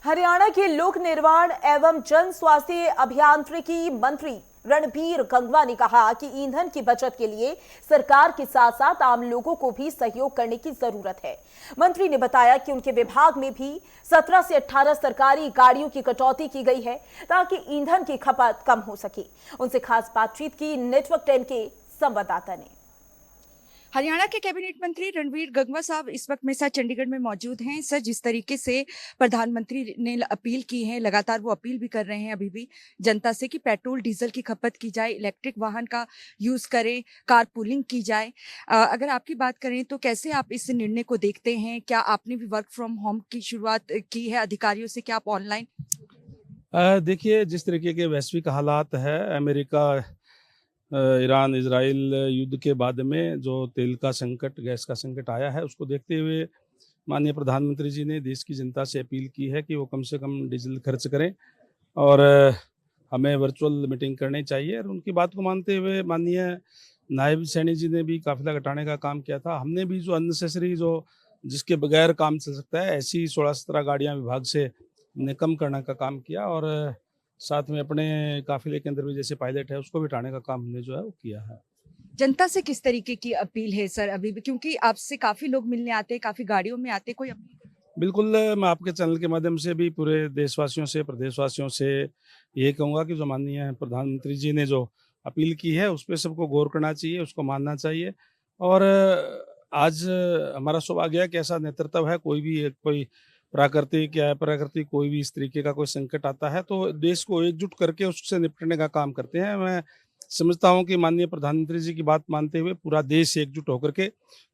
हरियाणा के लोक निर्माण एवं जन स्वास्थ्य अभियांत्रिकी मंत्री रणबीर गंगवा ने कहा कि ईंधन की बचत के लिए सरकार के साथ साथ आम लोगों को भी सहयोग करने की जरूरत है। मंत्री ने बताया कि उनके विभाग में भी 17 से 18 सरकारी गाड़ियों की कटौती की गई है ताकि ईंधन की खपत कम हो सके। उनसे खास बातचीत की नेटवर्क 10 के संवाददाता ने। हरियाणा के कैबिनेट मंत्री रणबीर गंगवा साहब इस वक्त मेरे साथ चंडीगढ़ में मौजूद हैं। सर, जिस तरीके से प्रधानमंत्री ने अपील की है, लगातार वो अपील भी कर रहे हैं अभी भी जनता से कि पेट्रोल डीजल की खपत की जाए, इलेक्ट्रिक वाहन का यूज करें, कारपूलिंग की जाए। अगर आपकी बात करें तो कैसे आप इस निर्णय को देखते हैं? क्या आपने भी वर्क फ्रॉम होम की शुरुआत की है अधिकारियों से? क्या आप ऑनलाइन? देखिए, जिस तरीके के वैश्विक हालात है, अमेरिका ईरान इजराइल युद्ध के बाद में जो तेल का संकट, गैस का संकट आया है, उसको देखते हुए माननीय प्रधानमंत्री जी ने देश की जनता से अपील की है कि वो कम से कम डीजल खर्च करें और हमें वर्चुअल मीटिंग करनी चाहिए। और उनकी बात को मानते हुए माननीय नायब सैनी जी ने भी काफिला घटाने का काम किया था। हमने भी जो अननेसेसरी, जो जिसके बगैर काम चल सकता है, ऐसी 16-17 गाड़ियाँ विभाग से हमने कम करने का काम किया और साथ में अपने काफिले के अंदर भी जैसे पायलट है उसको भी हटाने का काम हमने जो है वो किया है। जनता से किस तरीके की अपील है सर अभी भी, क्योंकि आपसे काफी लोग मिलने आते हैं, काफी गाड़ियों में आते हैं, कोई अपील? बिल्कुल, मैं आपके चैनल के माध्यम से भी पूरे देशवासियों से, प्रदेशवासियों से ये कहूँगा कि जो माननीय प्रधानमंत्री जी ने जो अपील की है उस पे सबको गौर करना चाहिए, उसको मानना चाहिए। और आज हमारा सौभाग्य है कि ऐसा नेतृत्व है, कोई प्राकृतिक या अप्राकृतिक कोई भी इस तरीके का कोई संकट आता है तो देश को एकजुट करके उससे निपटने का काम करते हैं। मैं समझता हूँ कि माननीय प्रधानमंत्री जी की बात मानते हुए पूरा देश एकजुट होकर के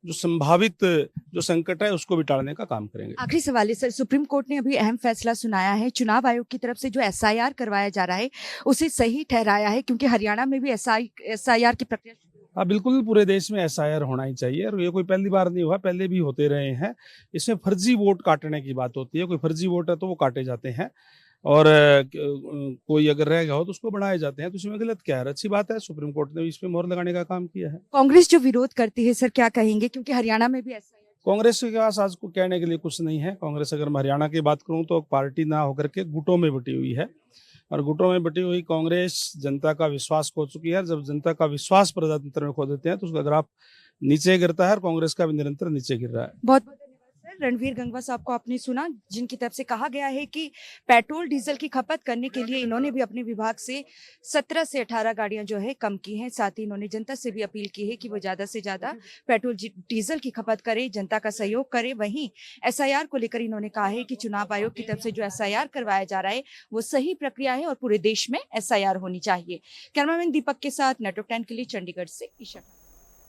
जो संभावित जो संकट है उसको भी टालने का काम करेंगे। आखिरी सवाल है सर, सुप्रीम कोर्ट ने अभी अहम फैसला सुनाया है। चुनाव आयोग की तरफ से जो एसआईआर करवाया जा रहा है उसे सही ठहराया है, क्योंकि हरियाणा में भी एसआईआर की प्रक्रिया हाँ, बिल्कुल, पूरे देश में एसआईआर होना ही चाहिए और ये कोई पहली बार नहीं हुआ, पहले भी होते रहे हैं। इसमें फर्जी वोट काटने की बात होती है, कोई फर्जी वोट है तो वो काटे जाते हैं और कोई अगर रह गया हो तो उसको बढ़ाए जाते हैं, तो इसमें गलत क्या है? अच्छी बात है, सुप्रीम कोर्ट ने भी इस पे मोहर लगाने का काम किया है। कांग्रेस जो विरोध करती है सर, क्या कहेंगे? क्योंकि हरियाणा में भी एसआईआर। कांग्रेस के पास आज को कहने के लिए कुछ नहीं है। कांग्रेस, अगर मैं हरियाणा की बात करूं तो पार्टी ना होकर के गुटों में बटी हुई है और गुटों में बटी हुई कांग्रेस जनता का विश्वास खो चुकी है। जब जनता का विश्वास प्रजातंत्र में खो देते हैं तो उसका ग्राफ नीचे गिरता है और कांग्रेस का भी निरंतर नीचे गिर रहा है। बहुत बहुत धन्यवाद सर। रणवीर गंगवा साहब को आपने सुना, जिनकी तरफ से कहा गया है कि पेट्रोल डीजल की खपत करने के लिए इन्होंने भी अपने विभाग से 17 से 18 गाड़ियां जो है कम की हैं। साथ ही इन्होंने जनता से भी अपील की है कि वो ज्यादा से ज्यादा पेट्रोल डीजल की खपत करे, जनता का सहयोग करे। वहीं एसआईआर को लेकर इन्होंने कहा है कि चुनाव आयोग की तरफ से जो एसआईआर करवाया जा रहा है वो सही प्रक्रिया है और पूरे देश में एसआईआर होनी चाहिए। कैमरामैन दीपक के साथ नेटवर्क 10 के लिए चंडीगढ़ से ईशा।